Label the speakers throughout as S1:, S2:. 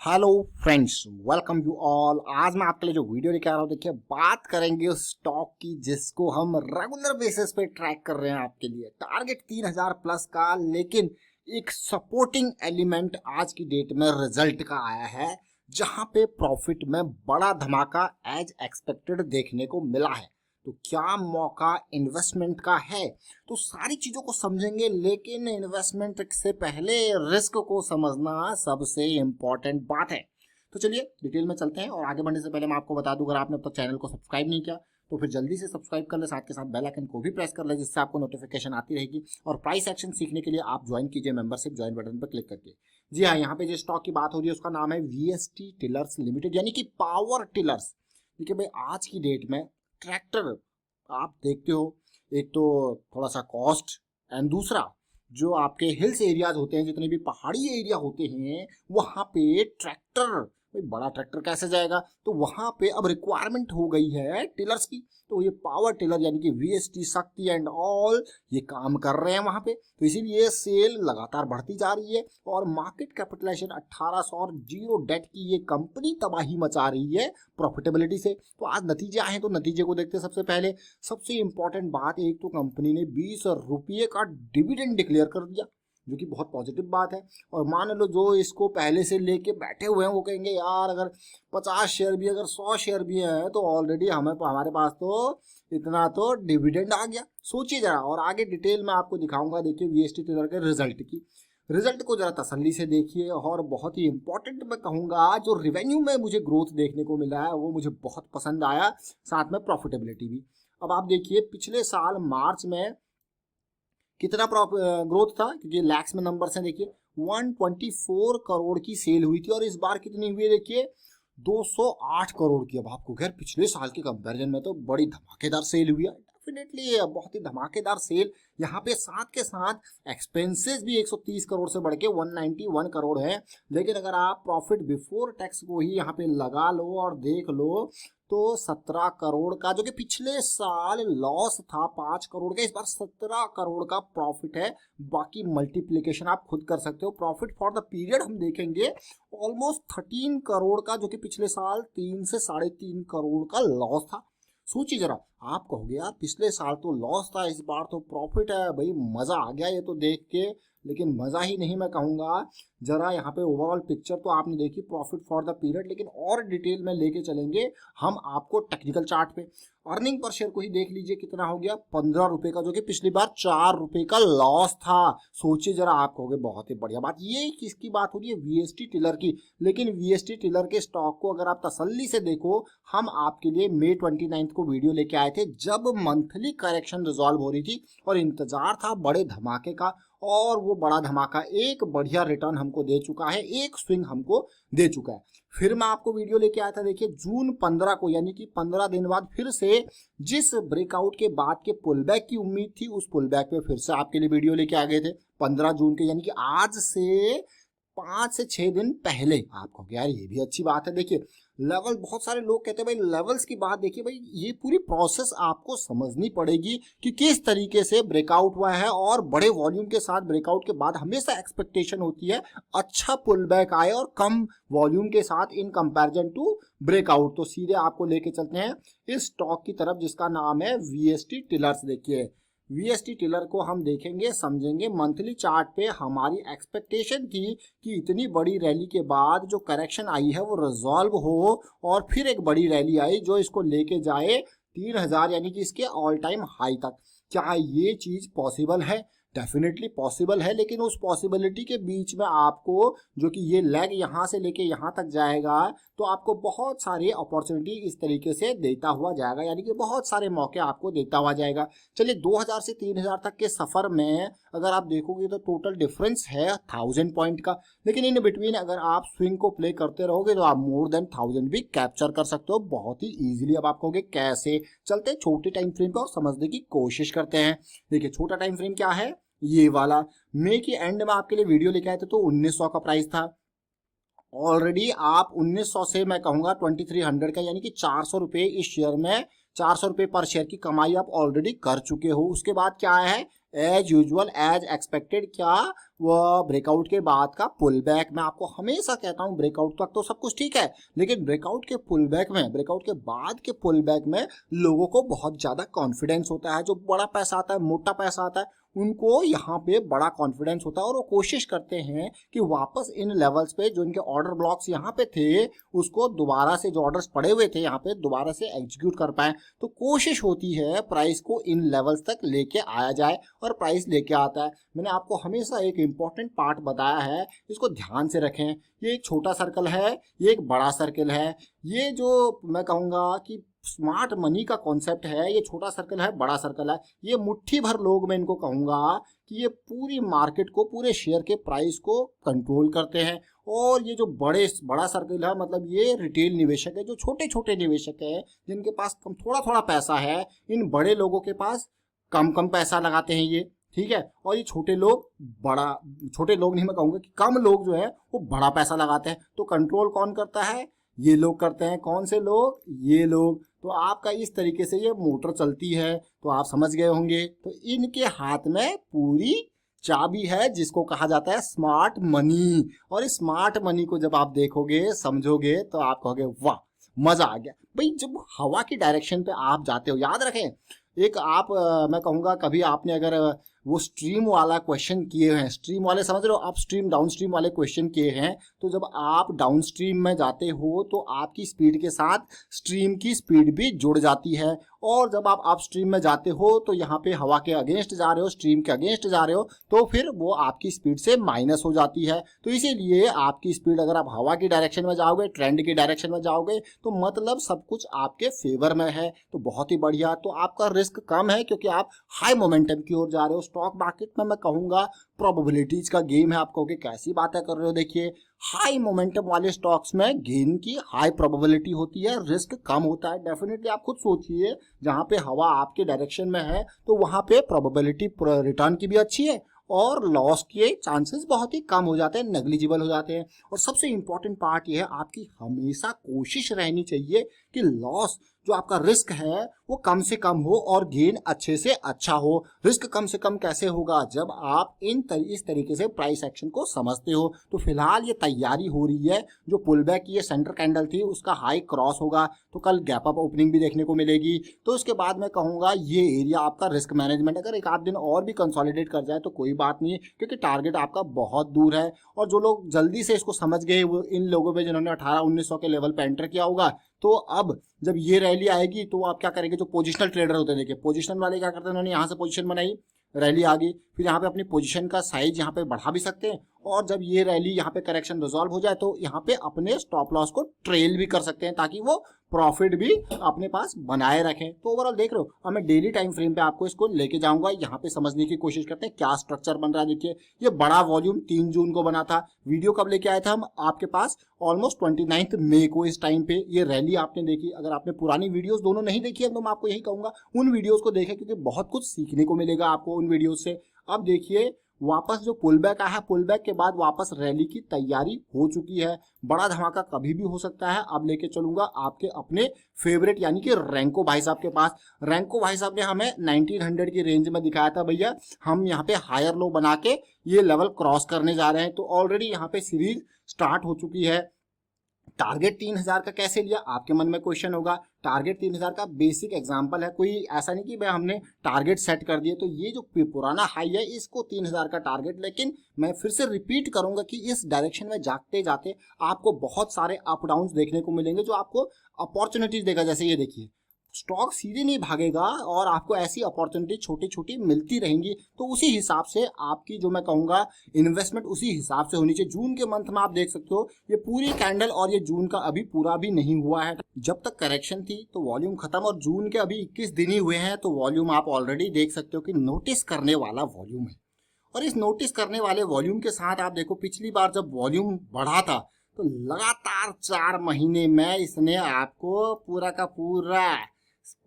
S1: Hello friends, welcome you all. आज मैं आपके लिए जो वीडियो लेके आ रहा हूँ, देखिए बात करेंगे उस स्टॉक की जिसको हम रेगुलर बेसिस पे ट्रैक कर रहे हैं आपके लिए। टारगेट 3000 प्लस का, लेकिन एक सपोर्टिंग एलिमेंट आज की डेट में रिजल्ट का आया है, जहां पे प्रॉफिट में बड़ा धमाका एज एक्सपेक्टेड देखने को मिला है। तो क्या मौका इन्वेस्टमेंट का है? तो सारी चीजों को समझेंगे, लेकिन इन्वेस्टमेंट से पहले रिस्क को समझना सबसे इम्पोर्टेंट बात है। तो चलिए डिटेल में चलते हैं, और आगे बढ़ने से पहले मैं आपको बता दूं, अगर आपने अब तक चैनल को सब्सक्राइब नहीं किया तो फिर जल्दी से सब्सक्राइब कर ले, साथ के साथ बेल आइकन को भी प्रेस कर ले, जिससे आपको नोटिफिकेशन आती रहेगी। और प्राइस एक्शन सीखने के लिए आप ज्वाइन कीजिए मेंबरशिप, ज्वाइन बटन पर क्लिक करके। जी हाँ, यहाँ पे जो स्टॉक की बात हो रही है उसका नाम है वीएसटी टिलर्स लिमिटेड, यानी कि पावर टिलर्स। देखिए भाई, आज की डेट में ट्रैक्टर आप देखते हो, एक तो थोड़ा सा कॉस्ट, एंड दूसरा जो आपके हिल्स एरियाज होते हैं, जितने भी पहाड़ी एरिया होते हैं, वहां पे ट्रैक्टर, भाई बड़ा ट्रैक्टर कैसे जाएगा, तो वहां पे अब रिक्वायरमेंट हो गई है टिलर्स की। तो ये पावर टिलर यानी कि वीएसटी, शक्ति एंड ऑल ये काम कर रहे हैं वहां पे, तो इसीलिए सेल लगातार बढ़ती जा रही है। और मार्केट कैपिटलाइजेशन 1800 और जीरो डेट की ये कंपनी तबाही मचा रही है प्रॉफिटेबिलिटी से। तो आज नतीजे आए हैं, तो नतीजे को देखते हैं। सबसे पहले सबसे इंपॉर्टेंट बात, एक तो कंपनी ने 20 रुपये का डिविडेंड डिक्लेयर कर दिया, जो कि बहुत पॉजिटिव बात है। और मान लो जो इसको पहले से लेके बैठे हुए हैं वो कहेंगे यार, अगर 50 शेयर भी, अगर 100 शेयर भी हैं, तो ऑलरेडी हमारे पास तो इतना तो डिविडेंड आ गया। सोचिए जरा, और आगे डिटेल में आपको दिखाऊंगा। देखिए वीएसटी टिलर के रिजल्ट को जरा तसल्ली से देखिए। और बहुत ही इंपॉर्टेंट मैं कहूँगा, जो रिवेन्यू में मुझे ग्रोथ देखने को मिला है वो मुझे बहुत पसंद आया, साथ में प्रॉफिटेबिलिटी भी। अब आप देखिए, पिछले साल मार्च में कितना ग्रोथ था, क्योंकि लैक्स में नंबर्स हैं। देखिए 124 करोड़ की सेल हुई थी, और इस बार कितनी हुई है देखिए, 208 करोड़ की। अब आपको खैर पिछले साल के कंपैरिजन में तो बड़ी धमाकेदार सेल हुई है, डेफिनेटली बहुत ही धमाकेदार सेल। यहाँ पे साथ के साथ एक्सपेंसेस भी 130 करोड़ से बढ़ के 191 करोड़ है। लेकिन अगर आप प्रॉफिट बिफोर टैक्स को ही यहाँ पे लगा लो और देख लो, तो 17 करोड़ का, जो कि पिछले साल लॉस था 5 करोड़ का, इस बार 17 करोड़ का प्रॉफिट है। बाकी मल्टीप्लिकेशन आप खुद कर सकते हो। प्रॉफिट फॉर द पीरियड हम देखेंगे ऑलमोस्ट 13 करोड़ का, जो कि पिछले साल 3 से 3.5 करोड़ का लॉस था। सोचिए जरा, आप कहोगे यार पिछले साल तो लॉस था, इस बार तो प्रॉफिट है। भाई मजा आ गया ये तो देख के, लेकिन मजा ही नहीं मैं कहूँगा। जरा यहाँ पे ओवरऑल पिक्चर तो आपने देखी प्रॉफिट फॉर द पीरियड, लेकिन और डिटेल में लेके चलेंगे हम आपको टेक्निकल चार्ट पे। अर्निंग पर शेयर को ही देख लीजिए, कितना हो गया, 15 रुपए का, जो कि पिछली बार 4 रुपए का लॉस था। सोचिए जरा, आप कहोगे बहुत ही बढ़िया बात। ये किसकी बात हो रही है? वीएसटी टिलर की। लेकिन वीएसटी टिलर के स्टॉक को अगर आप तसल्ली से देखो, हम आपके लिए मई 29 को वीडियो लेके आए थे, जब मंथली करेक्शन रिजॉल्व हो रही थी और इंतजार था बड़े धमाके का। और वो बड़ा धमाका एक बढ़िया रिटर्न हमको दे चुका है, एक स्विंग हमको दे चुका है। फिर मैं आपको वीडियो लेके आया था, देखिए जून 15 को, यानी कि 15 दिन बाद फिर से जिस ब्रेकआउट के बाद के पुलबैक की उम्मीद थी, उस पुलबैक पे फिर से आपके लिए वीडियो लेके आ गए थे 15 जून के, यानी कि आज से 5 से 6 दिन पहले। आपको यार ये भी अच्छी बात है। देखिए लेवल, बहुत सारे लोग कहते हैं भाई लेवल्स की बात, देखिए भाई ये पूरी प्रोसेस आपको समझनी पड़ेगी कि किस तरीके से ब्रेकआउट हुआ है। और बड़े वॉल्यूम के साथ ब्रेकआउट के बाद हमेशा एक्सपेक्टेशन होती है अच्छा पुल बैक आए, और कम वॉल्यूम के साथ इन कंपैरिजन टू ब्रेकआउट। तो सीधे आपको लेके चलते हैं इस स्टॉक की तरफ, जिसका नाम है वीएसटी टिलर्स। देखिए वीएसटी टिलर को हम देखेंगे, समझेंगे। मंथली चार्ट पे हमारी एक्सपेक्टेशन थी कि इतनी बड़ी रैली के बाद जो करेक्शन आई है वो रिजॉल्व हो, और फिर एक बड़ी रैली आई जो इसको लेके जाए 3000, यानी कि इसके ऑल टाइम हाई तक। क्या ये चीज पॉसिबल है? डेफिनेटली पॉसिबल है, लेकिन उस पॉसिबिलिटी के बीच में आपको, जो कि ये लेग यहाँ से लेके यहाँ तक जाएगा, तो आपको बहुत सारे अपॉर्चुनिटी इस तरीके से देता हुआ जाएगा, यानी कि बहुत सारे मौके आपको देता हुआ जाएगा। चलिए 2000 से 3000 तक के सफर में अगर आप देखोगे तो टोटल डिफरेंस है 1000 पॉइंट का। लेकिन इन बिटवीन अगर आप स्विंग को प्ले करते रहोगे तो आप मोर देन 1000 भी कैप्चर कर सकते हो बहुत ही ईजिली। अब आप कहोगे कैसे? चलते छोटे टाइम फ्रेम पर और समझने की कोशिश करते हैं। देखिए छोटा टाइम फ्रेम क्या है, ये वाला। मई के एंड में आपके लिए वीडियो लेके आए थे, तो 1900 का प्राइस था। ऑलरेडी आप 1900 से मैं कहूंगा 2300 का, यानी कि 400 रुपये इस शेयर में ₹400 पर शेयर की कमाई आप ऑलरेडी कर चुके हो। उसके बाद क्या है, एज यूजुअल एज एक्सपेक्टेड, क्या वह ब्रेकआउट के बाद का पुल बैक। मैं आपको हमेशा कहता हूं ब्रेकआउट तक तो सब कुछ ठीक है, लेकिन ब्रेकआउट के पुल बैक में, ब्रेकआउट के बाद के पुल बैक में लोगों को बहुत ज्यादा कॉन्फिडेंस होता है। जो बड़ा पैसा आता है, मोटा पैसा आता है, उनको यहाँ पे बड़ा कॉन्फिडेंस होता है और वो कोशिश करते हैं कि वापस इन लेवल्स पे जो इनके ऑर्डर ब्लॉक्स यहाँ पे थे उसको दोबारा से, जो ऑर्डर्स पड़े हुए थे यहाँ पे, दोबारा से एग्जीक्यूट कर पाए। तो कोशिश होती है प्राइस को इन लेवल्स तक लेके आया जाए और प्राइस लेके आता है। मैंने आपको हमेशा एक इंपॉर्टेंट पार्ट बताया है, इसको ध्यान से रखें। ये एक छोटा सर्कल है, ये एक बड़ा सर्कल है। ये जो मैं कहूँगा कि स्मार्ट मनी का कॉन्सेप्ट है, ये छोटा सर्कल है, बड़ा सर्कल है। ये मुट्ठी भर लोग, मैं इनको कहूँगा कि ये पूरी मार्केट को, पूरे शेयर के प्राइस को कंट्रोल करते हैं। और ये जो बड़ा सर्कल है, मतलब ये रिटेल निवेशक है, जो छोटे छोटे निवेशक है जिनके पास थोड़ा थोड़ा पैसा है। इन बड़े लोगों के पास कम कम पैसा लगाते हैं ये, ठीक है। और ये छोटे लोग छोटे लोग नहीं, मैं कहूँगा कि कम लोग जो है वो बड़ा पैसा लगाते हैं। तो कंट्रोल कौन करता है? ये लोग करते हैं। कौन से लोग? ये लोग। तो आपका इस तरीके से ये मोटर चलती है, तो आप समझ गए होंगे। तो इनके हाथ में पूरी चाबी है जिसको कहा जाता है स्मार्ट मनी। और इस स्मार्ट मनी को जब आप देखोगे, समझोगे, तो आप कहोगे वाह मजा आ गया। भाई जब हवा की डायरेक्शन पे आप जाते हो, याद रखें, एक आप मैं कहूँगा कभी आपने अगर वो स्ट्रीम वाला क्वेश्चन किए हैं, स्ट्रीम वाले समझ रहे हो, अप स्ट्रीम डाउन स्ट्रीम वाले क्वेश्चन किए हैं, तो जब आप डाउन स्ट्रीम में जाते हो तो आपकी स्पीड के साथ स्ट्रीम की स्पीड भी जुड़ जाती है। और जब आप अप स्ट्रीम में जाते हो तो यहाँ पे हवा के अगेंस्ट जा रहे हो, स्ट्रीम के अगेंस्ट जा रहे हो, तो फिर वो आपकी स्पीड से माइनस हो जाती है। तो इसीलिए आपकी स्पीड, अगर आप हवा की डायरेक्शन में जाओगे, ट्रेंड की डायरेक्शन में जाओगे, तो मतलब सब कुछ आपके फेवर में है। तो बहुत ही बढ़िया। तो आपका रिस्क कम है क्योंकि आप हाई मोमेंटम की ओर जा रहे हो। स्टॉक मार्केट में मैं कहूँगा प्रोबेबिलिटीज का गेम है। आप कहोगे कैसी बातें कर रहे हो? देखिए, हाई मोमेंटम वाले स्टॉक्स में गेन की हाई प्रोबेबिलिटी होती है, रिस्क कम होता है। डेफिनेटली आप खुद सोचिए, जहाँ पे हवा आपके डायरेक्शन में है तो वहाँ पे प्रोबेबिलिटी रिटर्न की भी अच्छी है और लॉस के चांसेस बहुत ही कम हो जाते हैं, नेग्लिजिबल हो जाते हैं। और सबसे इंपॉर्टेंट पार्ट ये है, आपकी हमेशा कोशिश रहनी चाहिए कि लॉस, जो आपका रिस्क है, वो कम से कम हो और गेन अच्छे से अच्छा हो। रिस्क कम से कम कैसे होगा? जब आप इस तरीके से प्राइस एक्शन को समझते हो। तो फिलहाल ये तैयारी हो रही है, जो पुल बैक की ये सेंटर कैंडल थी उसका हाई क्रॉस होगा, तो कल गैप अप ओपनिंग भी देखने को मिलेगी। तो उसके बाद मैं कहूँगा ये एरिया आपका रिस्क मैनेजमेंट अगर एक आध दिन और भी कंसोलिडेट कर जाए तो कोई बात नहीं, क्योंकि टारगेट आपका बहुत दूर है। और जो लोग जल्दी से इसको समझ गए, वो इन लोगों पे जिन्होंने 1800-1900 के लेवल पे एंटर किया होगा, तो अब जब ये रैली आएगी तो आप क्या करेंगे? जो पोजिशनल ट्रेडर होते हैं, देखिए पोजिशनल वाले क्या करते हैं, उन्होंने यहाँ से पोजीशन बनाई, रैली आ गई, फिर यहाँ पे अपनी पोजीशन का साइज यहाँ पे बढ़ा भी सकते हैं। और जब ये रैली यहाँ पे करेक्शन रिजॉल्व हो जाए तो यहाँ पे अपने स्टॉप लॉस को ट्रेल भी कर सकते हैं, ताकि वो प्रॉफिट भी अपने पास बनाए रखें। तो ओवरऑल देख रहे हो, अब मैं डेली टाइम फ्रेम पे आपको इसको लेके जाऊंगा। यहाँ पे समझने की कोशिश करते हैं क्या स्ट्रक्चर बन रहा है। देखिए, ये बड़ा वॉल्यूम 3 जून को बना था। वीडियो कब लेके आए थे हम आपके पास? ऑलमोस्ट 29 मई को इस टाइम पे ये रैली आपने देखी। अगर आपने पुरानी वीडियोस दोनों नहीं देखी है तो मैं आपको यही कहूंगा उन वीडियोस को देखें, क्योंकि बहुत कुछ सीखने को मिलेगा आपको उन वीडियोस से। अब देखिए, वापस जो पुल बैक आया है, पुल बैक के बाद वापस रैली की तैयारी हो चुकी है। बड़ा धमाका कभी भी हो सकता है। अब लेके चलूंगा आपके अपने फेवरेट यानी कि रैंको भाई साहब के पास। रैंको भाई साहब ने हमें 1900 की रेंज में दिखाया था, भैया हम यहाँ पे हायर लो बना के ये लेवल क्रॉस करने जा रहे हैं। तो ऑलरेडी यहाँ पे सीरीज स्टार्ट हो चुकी है। टारगेट 3000 का कैसे लिया, आपके मन में क्वेश्चन होगा। टारगेट 3000 का बेसिक एग्जांपल है, कोई ऐसा नहीं कि भाई हमने टारगेट सेट कर दिए। तो ये जो पुराना हाई है इसको 3000 का टारगेट, लेकिन मैं फिर से रिपीट करूंगा कि इस डायरेक्शन में जाते जाते आपको बहुत सारे अप डाउन देखने को मिलेंगे, जो आपको अपॉर्चुनिटीज देगा। जैसे ये देखिए, स्टॉक सीधे नहीं भागेगा और आपको ऐसी अपॉर्चुनिटी छोटी छोटी मिलती रहेंगी। तो उसी हिसाब से आपकी, जो मैं कहूँगा, इन्वेस्टमेंट उसी हिसाब से होनी चाहिए। जून के मंथ में आप देख सकते हो ये पूरी कैंडल, और ये जून का अभी पूरा भी नहीं हुआ है। जब तक करेक्शन थी तो वॉल्यूम खत्म, और जून के अभी 21 दिन ही हुए हैं तो वॉल्यूम आप ऑलरेडी देख सकते हो कि नोटिस करने वाला वॉल्यूम है। और इस नोटिस करने वाले वॉल्यूम के साथ आप देखो, पिछली बार जब वॉल्यूम बढ़ा था तो लगातार 4 महीने में इसने आपको पूरा का पूरा,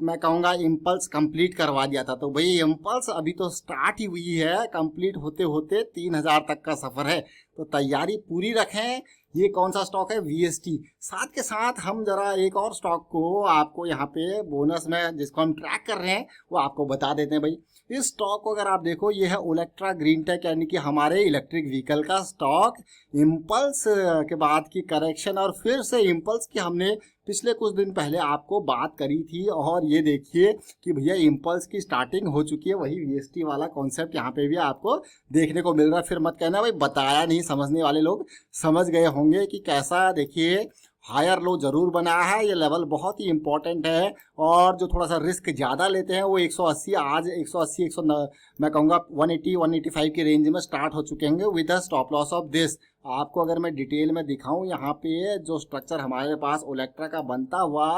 S1: मैं कहूँगा, इम्पल्स कंप्लीट करवा दिया था। तो भाई इम्पल्स अभी तो स्टार्ट ही हुई है, कंप्लीट होते होते 3000 तक का सफ़र है। तो तैयारी पूरी रखें, ये कौन सा स्टॉक है, वीएसटी। साथ के साथ हम जरा एक और स्टॉक को आपको यहाँ पे बोनस में जिसको हम ट्रैक कर रहे हैं वो आपको बता देते हैं भाई। इस स्टॉक को अगर आप देखो, ये है ओलेक्ट्रा ग्रीन टेक, यानी कि हमारे इलेक्ट्रिक व्हीकल का स्टॉक। इम्पल्स के बाद की करेक्शन और फिर से इम्पल्स की हमने पिछले कुछ दिन पहले आपको बात करी थी, और ये देखिए कि भैया इम्पल्स की स्टार्टिंग हो चुकी है। वही वीएसटी वाला कॉन्सेप्ट यहाँ पे भी आपको देखने को मिल रहा है। फिर मत कहना भाई बताया नहीं, समझने वाले लोग समझ गए होंगे कि कैसा। देखिए हायर लो जरूर बनाया है, ये लेवल बहुत ही इंपॉर्टेंट है। और जो थोड़ा सा रिस्क ज़्यादा लेते हैं वो 180, आज 180 190 मैं कहूँगा 180 185 की रेंज में स्टार्ट हो चुके होंगे with a stop loss of this. आपको अगर मैं डिटेल में दिखाऊं, यहाँ पे जो स्ट्रक्चर हमारे पास ओलेक्ट्रा का बनता हुआ,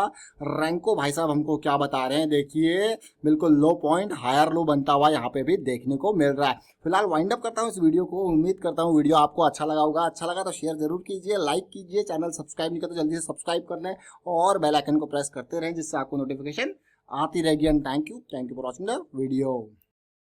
S1: रैंको भाई साहब हमको क्या बता रहे हैं, देखिए बिल्कुल लो पॉइंट हायर लो बनता हुआ यहाँ पे भी देखने को मिल रहा है। फिलहाल वाइंड अप करता हूँ इस वीडियो को। उम्मीद करता हूँ वीडियो आपको अच्छा लगा होगा। अच्छा लगा तो शेयर जरूर कीजिए, लाइक कीजिए, चैनल सब्सक्राइब नहीं करते जल्दी से सब्सक्राइब कर लें और बेल आइकन को प्रेस करते रहें जिससे आपको नोटिफिकेशन आती रहेगी। And thank you for watching the video.